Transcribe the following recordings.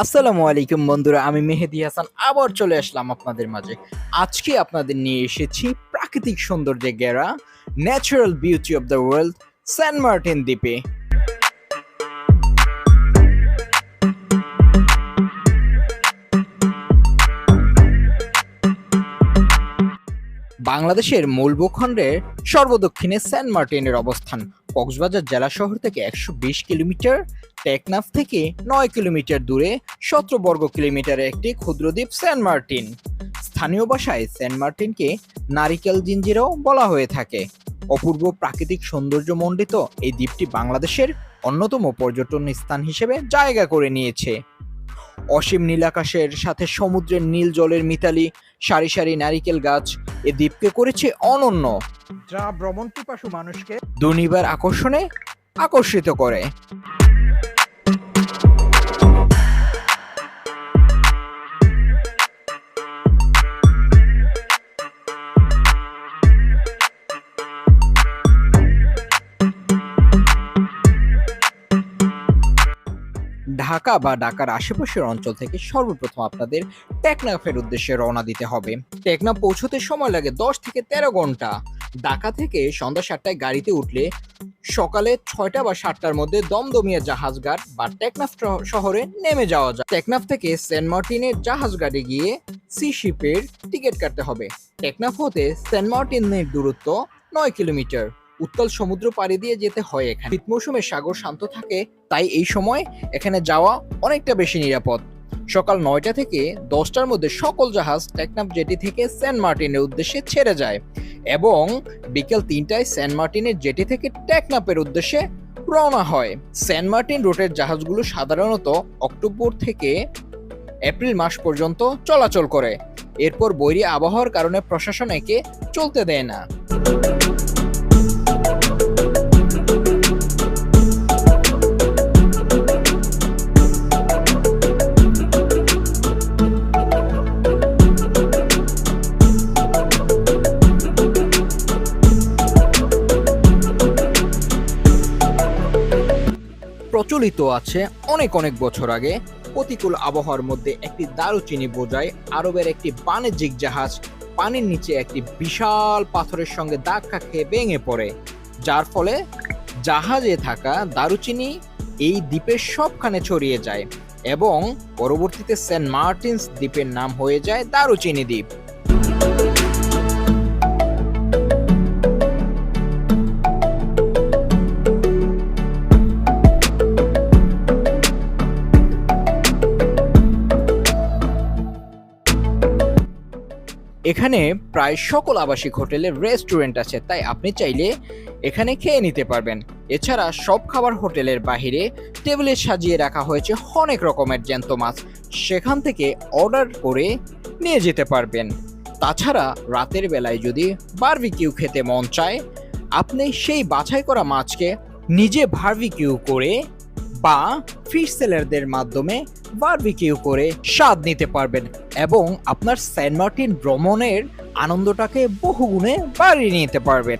আসসালামু আলাইকুম বন্ধুরা, আমি মেহেদি হাসান আবার চলে আসলাম আপনাদের মাঝে। আজকে আপনাদের নিয়ে এসেছি প্রাকৃতিক সৌন্দর্যে ঘেরা natural beauty of the world Saint Martin দ্বীপে। বাংলাদেশের মূল ভূখণ্ডের সর্বদক্ষিণে সেন্ট মার্টিনের অবস্থান। কক্সবাজার জেলা শহর থেকে ১২০ কিলোমিটার, টেকনাফ থেকে ৯ কিলোমিটার দূরে ১৭ বর্গ কিলোমিটারের একটি ক্ষুদ্র দ্বীপ সেন্ট মার্টিন। স্থানীয় ভাষায় সেন্ট মার্টিনকে নারিকেল জিঞ্জিরও বলা হয়ে থাকে। অপূর্ব প্রাকৃতিক সৌন্দর্যমণ্ডিত এই দ্বীপটি বাংলাদেশের অন্যতম পর্যটন স্থান হিসেবে জায়গা করে নিয়েছে। অসীম নীলাকাশের সাথে সমুদ্রের নীল জলের মিতালি, সারি সারি নারিকেল গাছ এ দ্বীপকে করেছে অনন্য, যা ভ্রমণ পিপাসু মানুষকে দুর্নিবার আকর্ষণে আকর্ষিত করে। ঢাকা বা ঢাকার আশেপাশের অঞ্চল থেকে সর্বপ্রথম আপনাদের টেকনাফের উদ্দেশ্যে রওনা দিতে হবে। টেকনাফ পৌঁছতে সময় লাগে ১০ থেকে ১৩ ঘন্টা। ঢাকা থেকে সন্ধ্যা ৭টায় গাড়িতে উঠলে সকালে ৬টা বা ৭টার মধ্যে দমদমিয়া জাহাজঘাট বা টেকনাফ শহরে নেমে যাওয়া যায়। টেকনাফ থেকে সেন্ট মার্টিনের জাহাজঘাটে গিয়ে সি শিপের টিকিট কাটতে হবে। টেকনাফ হতে সেন্ট মার্টিনের দূরত্ব ৯ কিলোমিটার। উত্তাল সমুদ্র পাড়ি দিয়ে যেতে হয়। এখানে শীত মৌসুমে সাগর শান্ত থাকে, তাই এই সময় এখানে যাওয়া অনেকটা বেশি নিরাপদ। সকাল ৯টা থেকে ১০টার মধ্যে সকল জাহাজ টেকনাফ জেটি থেকে সেন্ট মার্টিনের উদ্দেশ্যে ছেড়ে যায় এবং বিকেল ৩টায় সেন্ট মার্টিনের জেটি থেকে টেকনাফের উদ্দেশ্যে রওনা হয়। সেন্ট মার্টিন রুটের জাহাজগুলো সাধারণত অক্টোবর থেকে এপ্রিল মাস পর্যন্ত চলাচল করে। এরপর বৈরী আবহাওয়ার কারণে প্রশাসন একে চলতে দেয় না। প্রচলিত আছে অনেক অনেক বছর আগে প্রতিকূল আবহাওয়ার মধ্যে একটি দারুচিনি বোঝাই আরবের একটি বাণিজ্যিক জাহাজ পানির নিচে একটি বিশাল পাথরের সঙ্গে ধাক্কা খেয়ে ভেঙে পড়ে, যার ফলে জাহাজে থাকা দারুচিনি এই দ্বীপের সবখানে ছড়িয়ে যায় এবং পরবর্তীতে সেন্ট মার্টিনস দ্বীপের নাম হয়ে যায় দারুচিনি দ্বীপ। এখানে প্রায় সকল আবাসিক হোটেলে রেস্টুরেন্ট আছে, তাই আপনি চাইলে এখানে খেয়ে নিতে পারবেন। এছাড়া সব খাবার হোটেলের বাহিরে টেবিলে সাজিয়ে রাখা হয়েছে অনেক রকমের জ্যান্ত মাছ, সেখান থেকে অর্ডার করে নিয়ে যেতে পারবেন। তাছাড়া রাতের বেলায় যদি বারবিকিউ খেতে মন চায়, আপনি সেই বাছাই করা মাছকে নিজে বারবিকিউ করে বা ফিশ সেলারদের মাধ্যমে বারবিকিউ করে স্বাদ নিতে পারবেন এবং আপনার সেন্ট মার্টিন ভ্রমণের আনন্দটাকে বহুগুণে বাড়িয়ে নিতে পারবেন।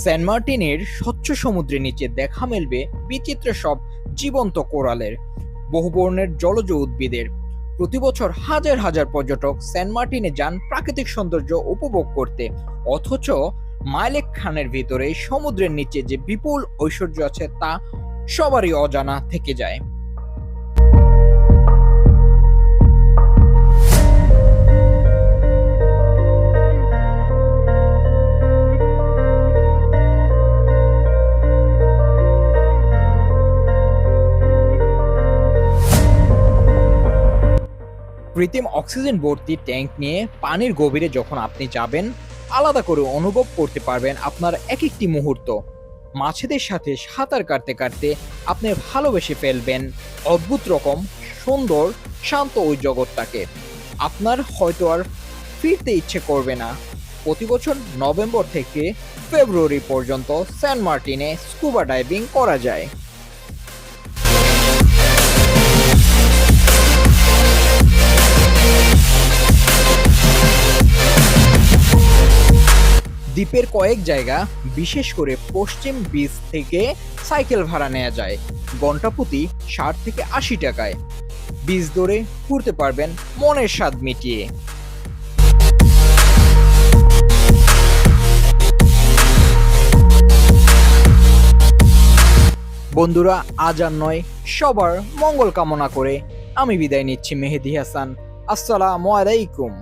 সেন্ট মার্টিনের স্বচ্ছ সমুদ্রের নিচে দেখা মিলবে বিচিত্র সব জীবন্ত কোরালের, বহুবর্ণের জলজ উদ্ভিদের। প্রতি বছর হাজার হাজার পর্যটক সেন্ট মার্টিনে যান প্রাকৃতিক সৌন্দর্য উপভোগ করতে, অথচ মাইলেক খানের ভিতরে সমুদ্রের নিচে যে বিপুল ঐশ্বর্য আছে তা সবারই অজানা থেকে যায়। কৃত্রিম অক্সিজেন ভর্তি ট্যাঙ্ক নিয়ে পানির গভীরে যখন আপনি যাবেন, আলাদা করে অনুভব করতে পারবেন আপনার এক একটি মুহূর্ত। মাছেদের সাথে সাঁতার কাটতে কাটতে আপনি ভালোবেসে ফেলবেন অদ্ভুত রকম সুন্দর শান্ত ওই জগৎটাকে। আপনার হয়তো আর ফিরতে ইচ্ছে করবে না। প্রতি বছর নভেম্বর থেকে ফেব্রুয়ারি পর্যন্ত সেন্ট মার্টিনে স্কুবা ডাইভিং করা যায়। দ্বীপের কয়েক জায়গা, বিশেষ করে পশ্চিম বিচ থেকে সাইকেল ভাড়া নেওয়া যায় ঘন্টা প্রতি 60 থেকে 80 টাকায়। বিচ ধরে ঘুরতে পারবেন মনের স্বাদ মিটিয়ে। বন্ধুরা, আজ আর নয়, সবার মঙ্গল কামনা করে আমি বিদায় নিচ্ছি। মেহেদী হাসান, আসসালামু আলাইকুম।